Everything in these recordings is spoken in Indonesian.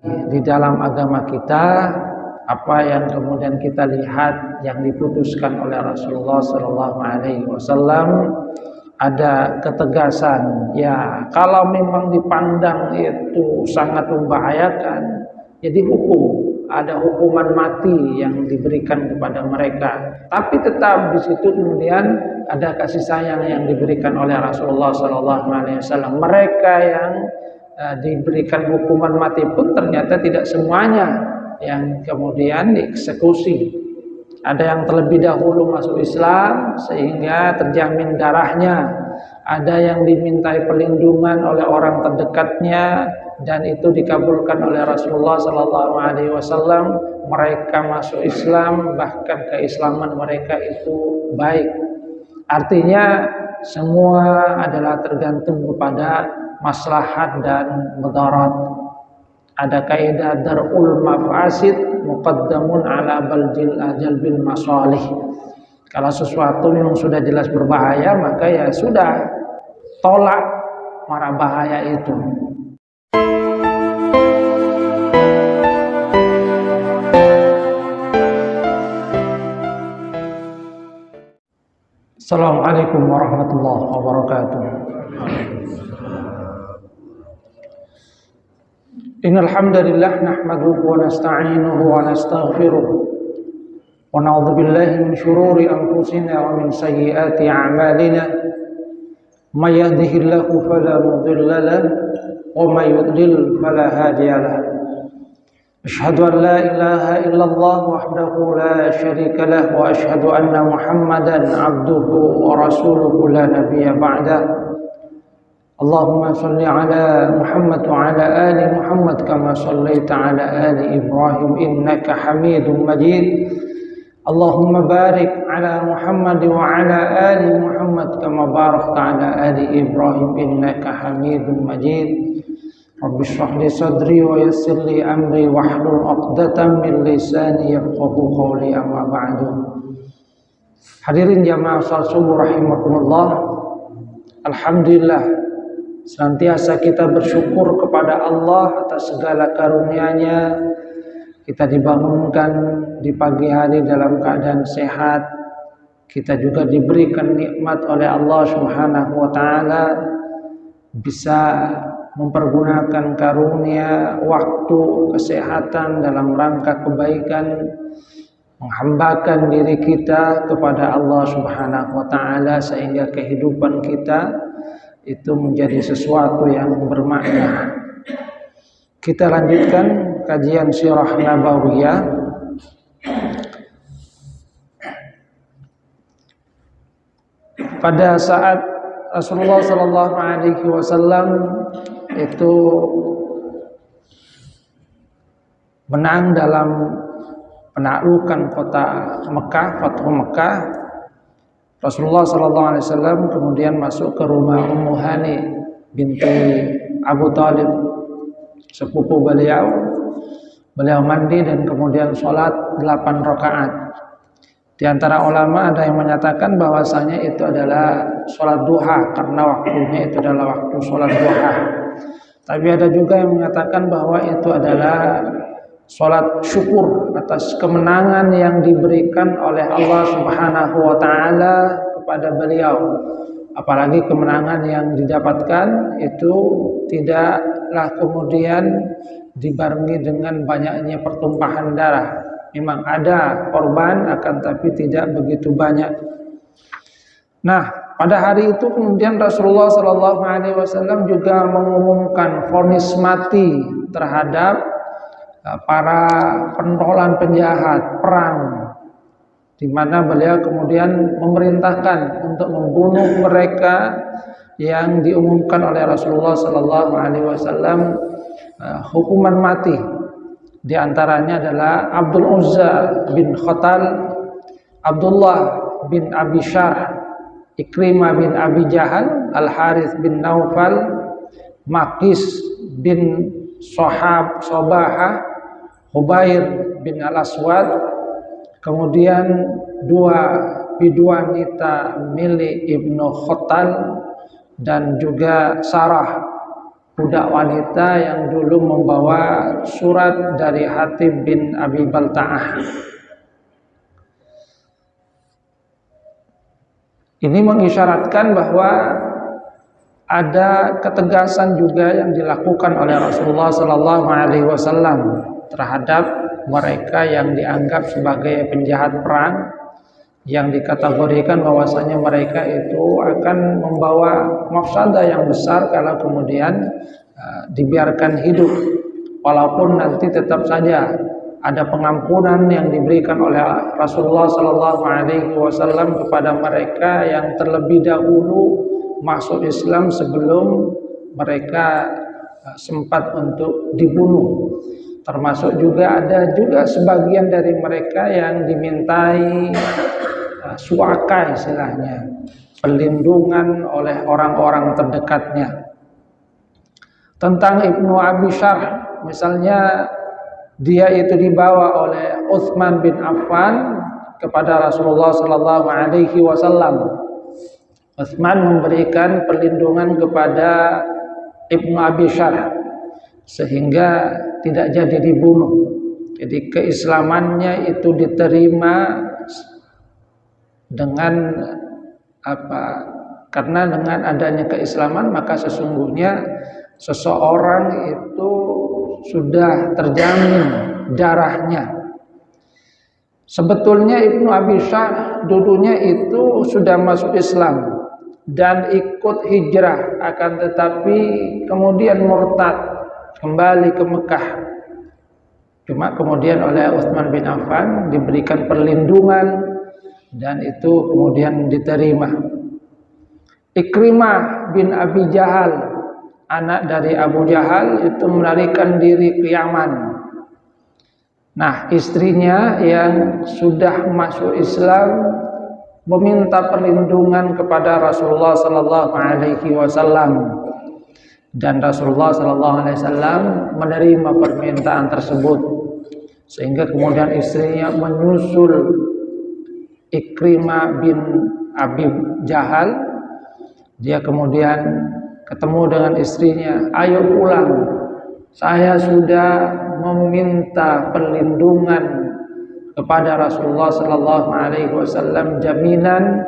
di dalam agama kita, apa yang kemudian kita lihat yang diputuskan oleh Rasulullah Sallallahu Alaihi Wasallam, ada ketegasan. Ya, kalau memang dipandang itu sangat membahayakan, jadi ada hukuman mati yang diberikan kepada mereka. Tapi tetap di situ kemudian ada kasih sayang yang diberikan oleh Rasulullah Sallallahu Alaihi Wasallam. Mereka yang diberikan hukuman mati pun ternyata tidak semuanya yang kemudian dieksekusi. Ada yang terlebih dahulu masuk Islam sehingga terjamin darahnya. Ada yang dimintai perlindungan oleh orang terdekatnya dan itu dikabulkan oleh Rasulullah Sallallahu Alaihi Wasallam. Mereka masuk Islam, bahkan keislaman mereka itu baik. Artinya semua adalah tergantung kepada maslahat dan mudarat. Ada kaidah darul mafasid muqaddamun ala jalbil masalih. Kalau sesuatu yang sudah jelas berbahaya, maka ya sudah, tolak mara bahaya itu. Assalamualaikum warahmatullahi wabarakatuh. Innal hamdalillah nahmaduhu wa nasta'inuhu wa nastaghfiruh wa na'udzu billahi min shururi anfusina wa min sayyiati a'malina. May yahdihillahu fala mudilla lahu wa may yudlil fala hadiya lahu. Asyhadu an la ilaha illallah wahdahu la syarika lahu wa asyhadu anna Muhammadan 'abduhu wa rasuluhu la nabiyya ba'dahu. Allahumma salli ala Muhammad wa ala ali Muhammad kama sallaita ala ali Ibrahim innaka Hamidum Majid. Allahumma barik ala Muhammad wa ala ali Muhammad kama barakta ala ali Ibrahim innaka Hamidum Majid. Rabbi shrah li sadri wa yassir li amri wahlul 'uqdatam min lisani yafqahu qawli, amma ba'du. Hadirin jamaah salat subuh rahimakumullah. Alhamdulillah, senantiasa kita bersyukur kepada Allah atas segala karunia-Nya. Kita dibangunkan di pagi hari dalam keadaan sehat. Kita juga diberikan nikmat oleh Allah Subhanahu wa taala bisa mempergunakan karunia waktu, kesehatan dalam rangka kebaikan, menghambakan diri kita kepada Allah Subhanahu wa taala sehingga kehidupan kita itu menjadi sesuatu yang bermakna. Kita lanjutkan kajian sirah nabawiyah. Pada saat Rasulullah Sallallahu Alaihi Wasallam itu menang dalam penaklukan kota Mekah, Fathu Mekah, Rasulullah Sallallahu Alaihi Wasallam kemudian masuk ke rumah Ummu Hani binti Abu Talib, sepupu beliau. Beliau mandi dan kemudian sholat 8 rakaat. Di antara ulama ada yang menyatakan bahwasanya itu adalah sholat duha karena waktunya itu adalah waktu sholat duha. Tapi ada juga yang menyatakan bahwa itu adalah sholat syukur atas kemenangan yang diberikan oleh Allah Subhanahu wa taala kepada beliau. Apalagi kemenangan yang didapatkan itu tidaklah kemudian dibarengi dengan banyaknya pertumpahan darah. Memang ada korban, akan tapi tidak begitu banyak. Nah, pada hari itu kemudian Rasulullah Sallallahu Alaihi Wasallam juga mengumumkan vonis mati terhadap para pentolan penjahat perang, di mana beliau kemudian memerintahkan untuk membunuh mereka yang diumumkan oleh Rasulullah Sallallahu Alaihi Wasallam hukuman mati. Di antaranya adalah Abdul Uzza bin Khatal, Abdullah bin Abi Syarh, Ikrimah bin Abi Jahal, Al-Harith bin Naufal, Maqis bin Sobahah, Hubair bin Al-Aswad, kemudian 2 biduanita milik Ibnu Khatal, dan juga Sarah budak wanita yang dulu membawa surat dari Hatib bin Abi Balta'ah. Ini mengisyaratkan bahwa ada ketegasan juga yang dilakukan oleh Rasulullah sallallahu alaihi wasallam terhadap mereka yang dianggap sebagai penjahat perang, yang dikategorikan bahwasanya mereka itu akan membawa mafsadah yang besar kalau kemudian dibiarkan hidup, walaupun nanti tetap saja ada pengampunan yang diberikan oleh Rasulullah sallallahu alaihi wasallam kepada mereka yang terlebih dahulu masuk Islam sebelum mereka sempat untuk dibunuh. Termasuk juga ada juga sebagian dari mereka yang dimintai suaka, istilahnya perlindungan oleh orang-orang terdekatnya. Tentang Ibnu Abi Syarh, misalnya dia itu dibawa oleh Utsman bin Affan kepada Rasulullah sallallahu alaihi wasallam. Utsman memberikan perlindungan kepada Ibnu Abi Syarh sehingga tidak jadi dibunuh. Jadi keislamannya itu diterima dengan apa? Karena dengan adanya keislaman maka sesungguhnya seseorang itu sudah terjamin darahnya. Sebetulnya Ibnu Abi Syarh dulunya itu sudah masuk Islam dan ikut hijrah, akan tetapi kemudian murtad kembali ke Mekah. Cuma kemudian oleh Utsman bin Affan diberikan perlindungan dan itu kemudian diterima. Ikrimah bin Abi Jahal, anak dari Abu Jahal, itu melarikan diri ke Yaman. Nah, istrinya yang sudah masuk Islam meminta perlindungan kepada Rasulullah sallallahu alaihi wasallam, dan Rasulullah sallallahu alaihi wasallam menerima permintaan tersebut, sehingga kemudian istrinya menyusul Ikrimah bin Abi Jahal. Dia kemudian ketemu dengan istrinya, "Ayo pulang, saya sudah meminta perlindungan kepada Rasulullah sallallahu alaihi wasallam, jaminan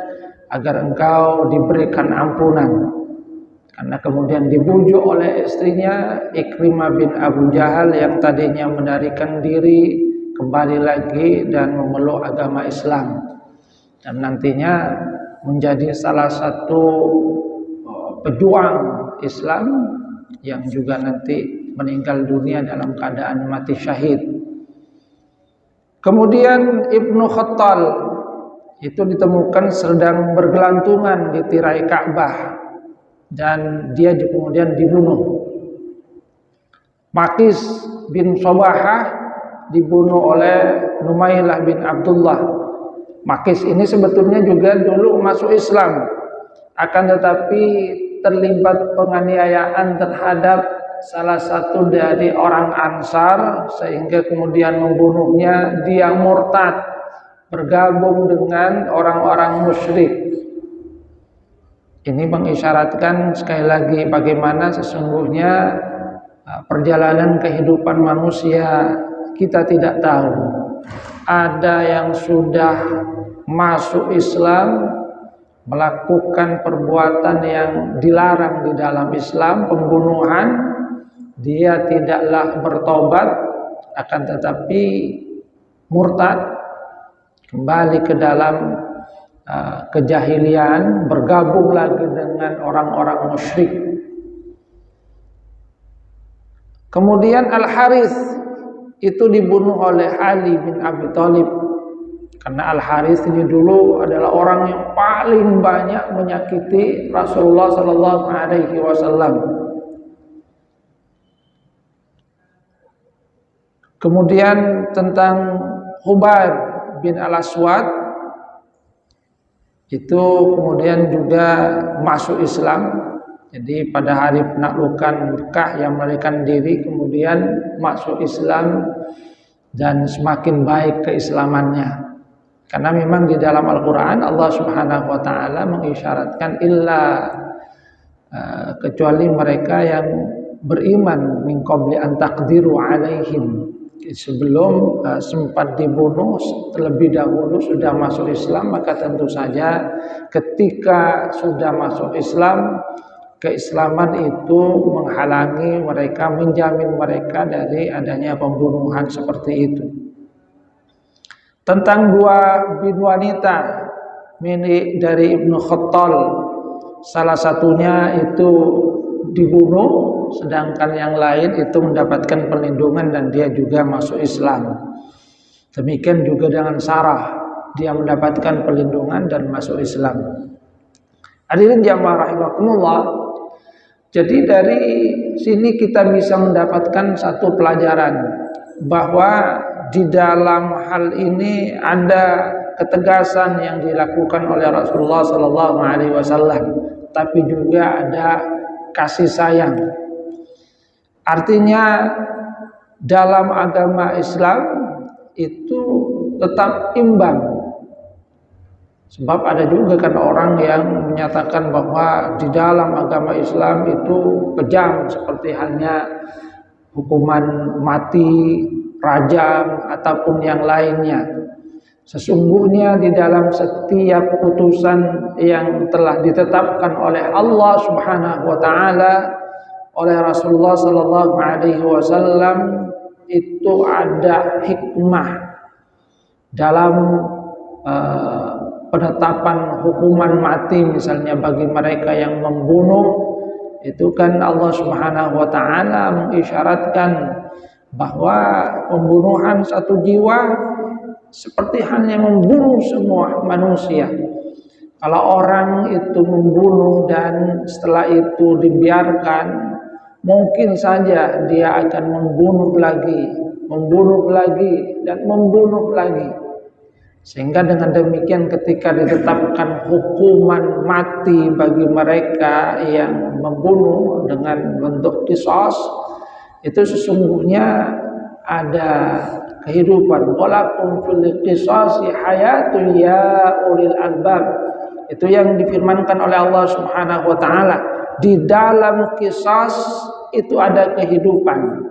agar engkau diberikan ampunan." Karena kemudian dibujuk oleh istrinya, Ikrimah bin Abu Jahal yang tadinya melarikan diri kembali lagi dan memeluk agama Islam, dan nantinya menjadi salah satu pejuang Islam yang juga nanti meninggal dunia dalam keadaan mati syahid. Kemudian Ibnu Khattal itu ditemukan sedang bergelantungan di tirai Ka'bah dan dia kemudian dibunuh. Makis bin Sobahah dibunuh oleh Numailah bin Abdullah. Makis ini sebetulnya juga dulu masuk Islam, akan tetapi terlibat penganiayaan terhadap salah satu dari orang Ansar sehingga kemudian membunuhnya. Dia murtad, bergabung dengan orang-orang musyrik. Ini mengisyaratkan sekali lagi bagaimana sesungguhnya perjalanan kehidupan manusia kita tidak tahu. Ada yang sudah masuk Islam melakukan perbuatan yang dilarang di dalam Islam, pembunuhan, dia tidaklah bertobat, akan tetapi murtad, kembali ke dalam kejahilian, bergabung lagi dengan orang-orang musyrik. Kemudian Al-Harits itu dibunuh oleh Ali bin Abi Thalib. Karena Al-Harits ini dulu adalah orang yang paling banyak menyakiti Rasulullah sallallahu alaihi wasallam. Kemudian tentang Hubair bin Al-Aswad, itu kemudian juga masuk Islam. Jadi pada hari penaklukan Mekah yang melarikan diri kemudian masuk Islam dan semakin baik keislamannya. Karena memang di dalam Al-Quran Allah Subhanahu wa Ta'ala mengisyaratkan illa kecuali mereka yang beriman min qabli an taqdiru alaihim, sebelum sempat dibunuh terlebih dahulu sudah masuk Islam, maka tentu saja ketika sudah masuk Islam, keislaman itu menghalangi mereka, menjamin mereka dari adanya pembunuhan seperti itu. Tentang dua bin wanita milik dari Ibnu Khattal, salah satunya itu dibunuh, sedangkan yang lain itu mendapatkan perlindungan dan dia juga masuk Islam. Demikian juga dengan Sarah, dia mendapatkan perlindungan dan masuk Islam. Hadirin jamaah rahimakumullah. Jadi dari sini kita bisa mendapatkan satu pelajaran, bahwa di dalam hal ini ada ketegasan yang dilakukan oleh Rasulullah SAW, tapi juga ada kasih sayang. Artinya dalam agama Islam itu tetap imbang. Sebab ada juga kan orang yang menyatakan bahwa di dalam agama Islam itu kejam, seperti halnya hukuman mati, rajam, ataupun yang lainnya. Sesungguhnya di dalam setiap putusan yang telah ditetapkan oleh Allah Subhanahu wa taala, oleh Rasulullah sallallahu alaihi wasallam, itu ada hikmah dalam penetapan hukuman mati misalnya bagi mereka yang membunuh. Itu kan Allah Subhanahu wa taala mengisyaratkan bahwa pembunuhan satu jiwa seperti halnya membunuh semua manusia. Kalau orang itu membunuh dan setelah itu dibiarkan, mungkin saja dia akan membunuh lagi dan membunuh lagi. Sehingga dengan demikian ketika ditetapkan hukuman mati bagi mereka yang membunuh dengan bentuk qisas, itu sesungguhnya ada kehidupan. Walakum fil qisasi hayatun ya ulil albab. Itu yang difirmankan oleh Allah Subhanahu wa taala. Di dalam qisas itu ada kehidupan.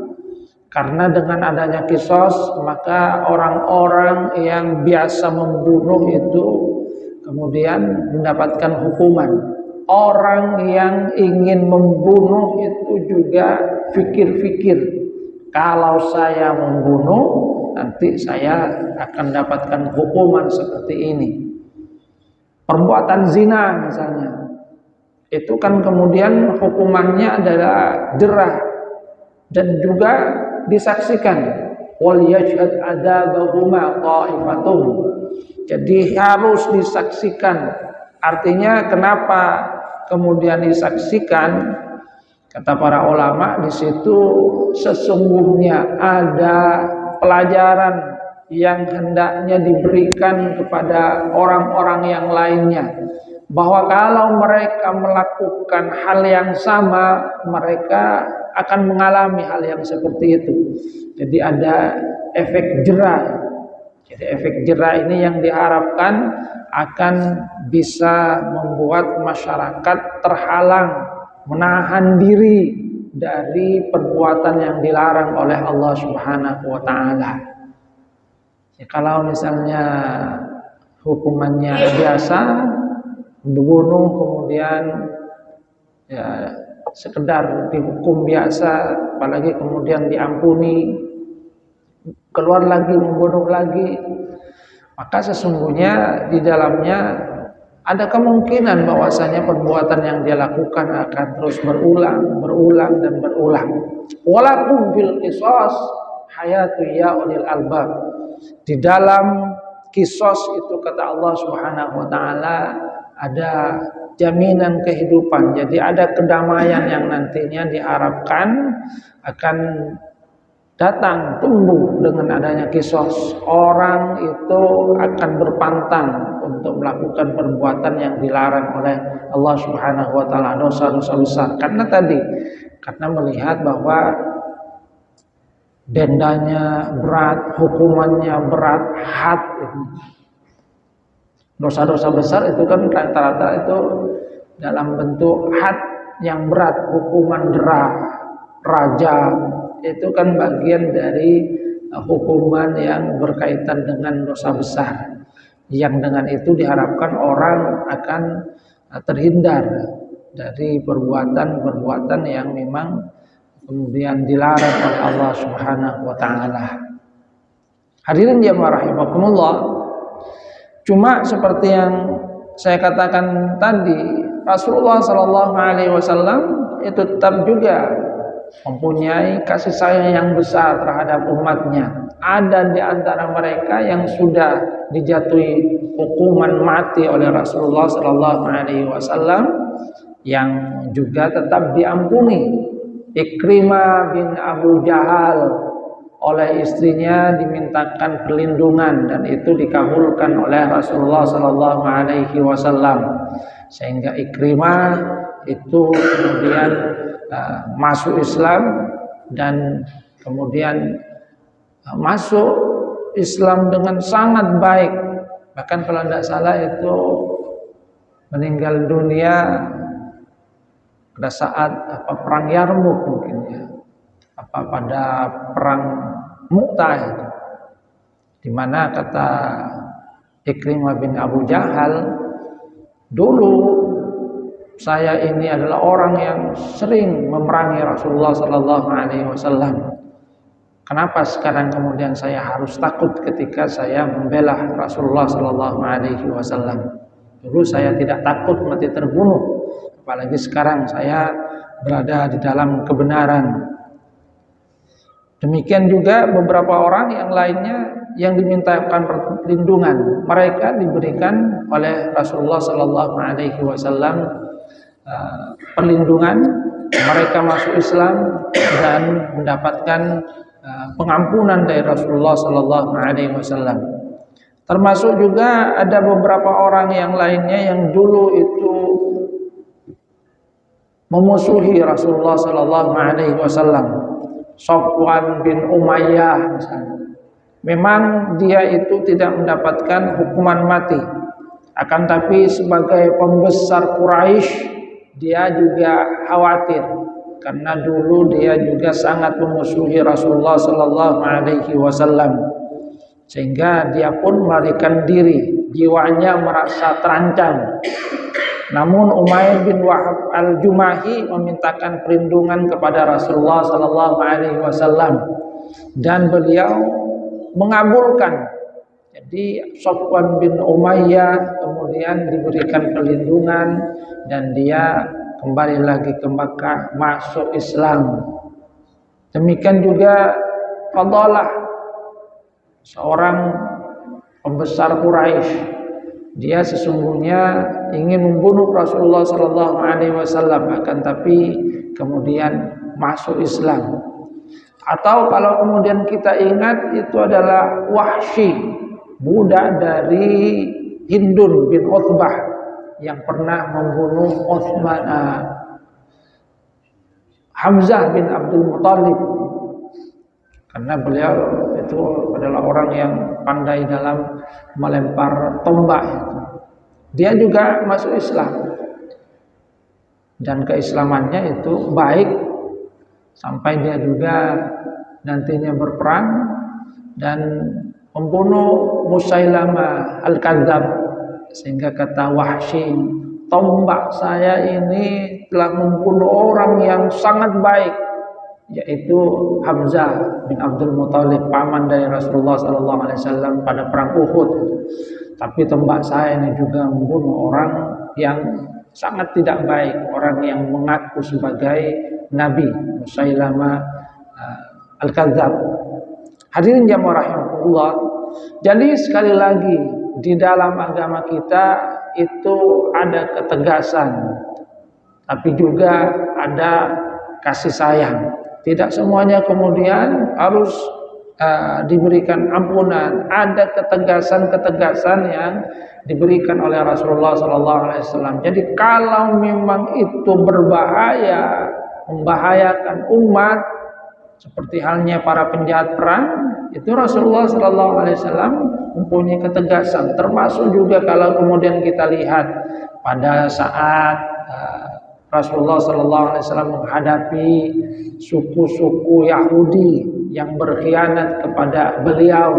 Karena dengan adanya qisas, maka orang-orang yang biasa membunuh itu kemudian mendapatkan hukuman. Orang yang ingin membunuh itu juga fikir-fikir, kalau saya membunuh nanti saya akan dapatkan hukuman seperti ini. Perbuatan zina misalnya, itu kan kemudian hukumannya adalah jerah dan juga disaksikan. Wal yashhad adzabahuma qa'ifatun. Jadi harus disaksikan. Artinya kenapa kemudian disaksikan? Kata para ulama, di situ sesungguhnya ada pelajaran yang hendaknya diberikan kepada orang-orang yang lainnya, bahwa kalau mereka melakukan hal yang sama, mereka akan mengalami hal yang seperti itu. Jadi ada efek jera. Jadi efek jera ini yang diharapkan akan bisa membuat masyarakat terhalang, menahan diri dari perbuatan yang dilarang oleh Allah Subhanahu wa taala. Ya, kalau misalnya hukumannya biasa, dibunuh kemudian ya sekedar dihukum biasa, apalagi kemudian diampuni, keluar lagi membunuh lagi, maka sesungguhnya di dalamnya ada kemungkinan bahwasanya perbuatan yang dia lakukan akan terus berulang dan berulang. Walakum fil qisas hayatu ya ulil albab. Di dalam qisas itu kata Allah Subhanahu wa taala ada jaminan kehidupan. Jadi ada kedamaian yang nantinya diharapkan akan datang, tumbuh dengan adanya qisas. Orang itu akan berpantang untuk melakukan perbuatan yang dilarang oleh Allah Subhanahu wa taala, dosa-dosa besar. Karena melihat bahwa dendanya berat, hukumannya berat, had. Dosa-dosa besar itu kan rata-rata itu dalam bentuk had yang berat, hukuman jerah. rajam, itu kan bagian dari hukuman yang berkaitan dengan dosa besar, yang dengan itu diharapkan orang akan terhindar dari perbuatan-perbuatan yang memang kemudian dilarang oleh Allah Subhanahu wa taala. Hadirin jamaah rahimakumullah, cuma seperti yang saya katakan tadi, Rasulullah sallallahu alaihi wasallam itu tetap juga mempunyai kasih sayang yang besar terhadap umatnya. Ada di antara mereka yang sudah dijatuhi hukuman mati oleh Rasulullah sallallahu alaihi wasallam yang juga tetap diampuni. Ikrimah bin Abu Jahal oleh istrinya dimintakan perlindungan dan itu dikabulkan oleh Rasulullah sallallahu alaihi wasallam, sehingga Ikrimah itu kemudian masuk Islam dan kemudian masuk Islam dengan sangat baik. Bahkan kalau tidak salah itu meninggal dunia pada saat perang Yarmuk mungkin ya, pada perang Mu'tah itu, di mana kata Ikrimah bin Abu Jahal, dulu saya ini adalah orang yang sering memerangi Rasulullah sallallahu alaihi wasallam. Kenapa sekarang kemudian saya harus takut ketika saya membela Rasulullah sallallahu alaihi wasallam? Dulu saya tidak takut mati terbunuh, apalagi sekarang saya berada di dalam kebenaran. Demikian juga beberapa orang yang lainnya yang dimintakan perlindungan, mereka diberikan oleh Rasulullah sallallahu alaihi wasallam perlindungan, mereka masuk Islam dan mendapatkan pengampunan dari Rasulullah sallallahu alaihi wasallam. Termasuk juga ada beberapa orang yang lainnya yang dulu itu memusuhi Rasulullah sallallahu alaihi wasallam. Safwan bin Umayyah misalnya. Memang dia itu tidak mendapatkan hukuman mati, akan tapi sebagai pembesar Quraisy dia juga khawatir karena dulu dia juga sangat memusuhi Rasulullah sallallahu alaihi wasallam, sehingga dia pun melarikan diri, jiwanya merasa terancam. Namun Umair bin Wahab al-Jumahi memintakan perlindungan kepada Rasulullah sallallahu alaihi wasallam dan beliau mengabulkan. Jadi Safwan bin Umayyah kemudian diberikan perlindungan dan dia kembali lagi ke Makkah, masuk Islam. Demikian juga Fadalah, seorang pembesar Quraisy. Dia sesungguhnya ingin membunuh Rasulullah sallallahu alaihi wasallam, akan tapi kemudian masuk Islam. Atau kalau kemudian kita ingat, itu adalah Wahsy, budak dari Hindun bin Utbah yang pernah membunuh Hamzah bin Abdul Muthalib, karena beliau itu adalah orang yang pandai dalam melempar tombak. Dia juga masuk Islam dan keislamannya itu baik sampai dia juga nantinya berperang dan membunuh Musailamah al-Kadzab, sehingga kata Wahsy, tombak saya ini telah membunuh orang yang sangat baik, yaitu Hamzah bin Abdul Muthalib, paman dari Rasulullah SAW pada perang Uhud. Tapi tombak saya ini juga membunuh orang yang sangat tidak baik, orang yang mengaku sebagai Nabi, Musailamah al-Kadzab. Hadirin jamaah rahimahullah. Jadi sekali lagi, di dalam agama kita itu ada ketegasan, tapi juga ada kasih sayang. Tidak semuanya kemudian harus diberikan ampunan. Ada ketegasan-ketegasan yang diberikan oleh Rasulullah SAW. Jadi kalau memang itu berbahaya, membahayakan umat, seperti halnya para penjahat perang, itu Rasulullah SAW mempunyai ketegasan. Termasuk juga kalau kemudian kita lihat pada saat Rasulullah Sallallahu Alaihi Wasallam menghadapi suku-suku Yahudi yang berkhianat kepada beliau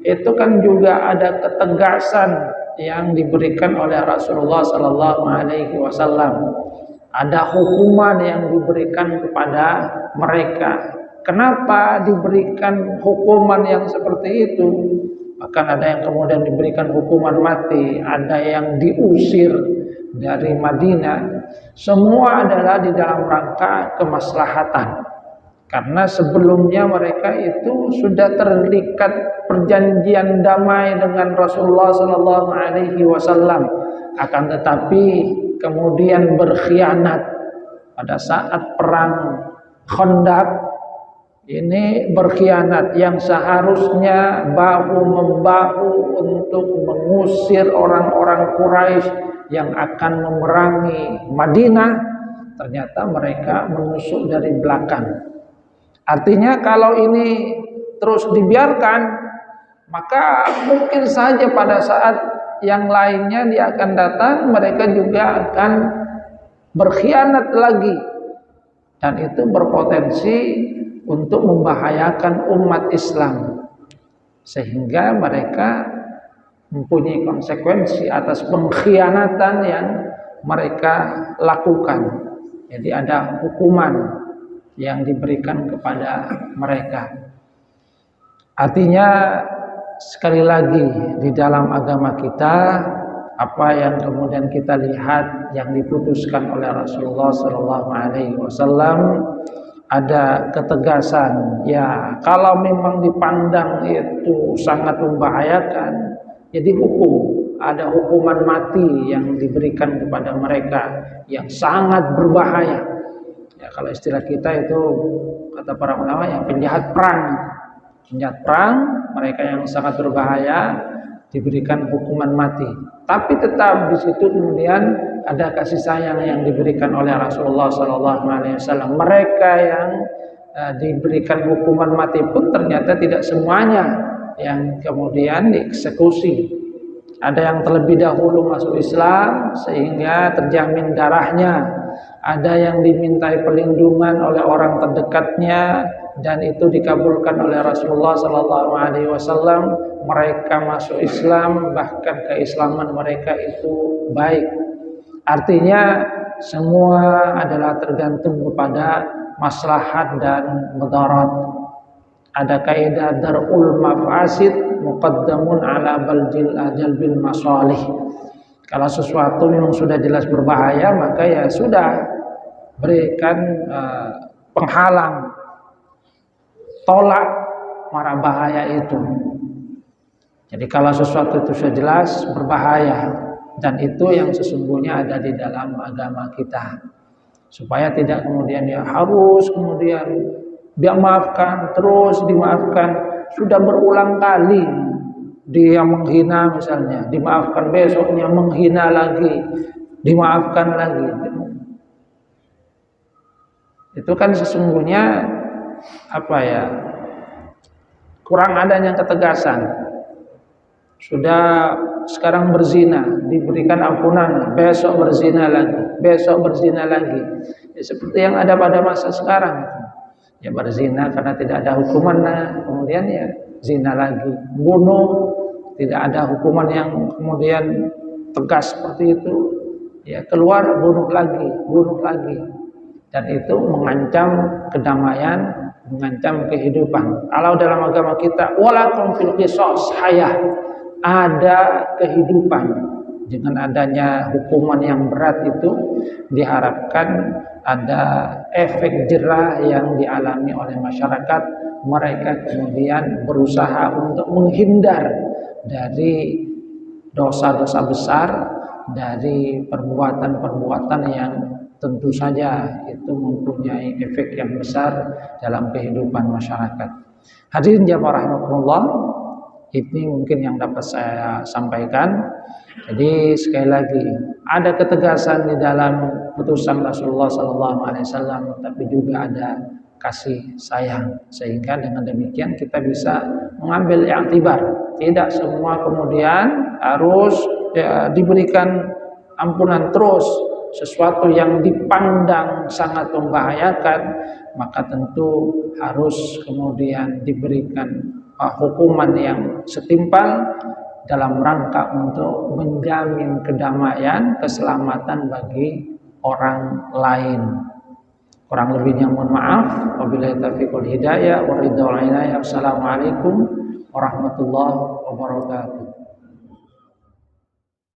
itu kan juga ada ketegasan yang diberikan oleh Rasulullah Sallallahu Alaihi Wasallam. Ada hukuman yang diberikan kepada mereka. Kenapa diberikan hukuman yang seperti itu? Bahkan ada yang kemudian diberikan hukuman mati, ada yang diusir dari Madinah. Semua adalah di dalam rangka kemaslahatan. Karena sebelumnya mereka itu sudah terikat perjanjian damai dengan Rasulullah Sallallahu Alaihi Wasallam. Akan tetapi kemudian berkhianat pada saat perang Khandaq. Ini berkhianat yang seharusnya bahu membahu untuk mengusir orang-orang Quraisy yang akan memerangi Madinah, ternyata mereka menusuk dari belakang. Artinya kalau ini terus dibiarkan, maka mungkin saja pada saat yang lainnya dia akan datang, mereka juga akan berkhianat lagi, dan itu berpotensi untuk membahayakan umat Islam, sehingga mereka mempunyai konsekuensi atas pengkhianatan yang mereka lakukan. Jadi ada hukuman yang diberikan kepada mereka. Artinya sekali lagi di dalam agama kita, apa yang kemudian kita lihat yang diputuskan oleh Rasulullah Sallallahu Alaihi Wasallam, ada ketegasan. Ya, kalau memang dipandang itu sangat membahayakan, jadi hukum. Ada hukuman mati yang diberikan kepada mereka yang sangat berbahaya. Ya, kalau istilah kita itu kata para ulama yang penjahat perang. Penjahat perang, mereka yang sangat berbahaya diberikan hukuman mati. Tapi tetap di situ kemudian ada kasih sayang yang diberikan oleh Rasulullah Sallallahu Alaihi Wasallam. Mereka yang diberikan hukuman mati pun ternyata tidak semuanya yang kemudian dieksekusi. Ada yang terlebih dahulu masuk Islam sehingga terjamin darahnya. Ada yang dimintai perlindungan oleh orang terdekatnya dan itu dikabulkan oleh Rasulullah Sallallahu Alaihi Wasallam. Mereka masuk Islam, bahkan keislaman mereka itu baik. Artinya semua adalah tergantung kepada maslahat dan mudarat. Ada kaidah darul mafasid muqaddamun ala jalbil masalih. Kalau sesuatu memang sudah jelas berbahaya, maka ya sudah, berikan penghalang, tolak mara bahaya itu. Jadi kalau sesuatu itu sudah jelas berbahaya, dan itu yang sesungguhnya ada di dalam agama kita, supaya tidak kemudian ya harus kemudian dia maafkan, terus dimaafkan. Sudah berulang kali dia menghina misalnya, dimaafkan, besoknya menghina lagi, dimaafkan lagi. Itu kan sesungguhnya apa ya, kurang adanya ketegasan. Sudah sekarang berzina, diberikan ampunan, besok berzina lagi, besok berzina lagi. Ya, seperti yang ada pada masa sekarang. Ya berzina karena tidak ada hukuman, kemudian ya zina lagi. Bunuh, tidak ada hukuman yang kemudian tegas seperti itu, ya keluar bunuh lagi. Dan itu mengancam kedamaian, mengancam kehidupan. Kalau dalam agama kita walakum fil qisas hayah, ada kehidupan. Dengan adanya hukuman yang berat itu diharapkan ada efek jerah yang dialami oleh masyarakat. Mereka kemudian berusaha untuk menghindar dari dosa-dosa besar, dari perbuatan-perbuatan yang tentu saja itu mempunyai efek yang besar dalam kehidupan masyarakat. Hadirin jamaah rahimakumullah, ini mungkin yang dapat saya sampaikan. Jadi sekali lagi, ada ketegasan di dalam putusan Rasulullah SAW, tapi juga ada kasih sayang, sehingga dengan demikian kita bisa mengambil i'tibar. Tidak semua kemudian harus ya, diberikan ampunan terus, sesuatu yang dipandang sangat membahayakan, maka tentu harus kemudian diberikan hukuman yang setimpal dalam rangka untuk menjamin kedamaian, keselamatan bagi orang lain. Kurang lebihnya mohon maaf. Wabillahi taufiq wal hidayah wa ridha wal inayah. Assalamualaikum warahmatullahi wabarakatuh.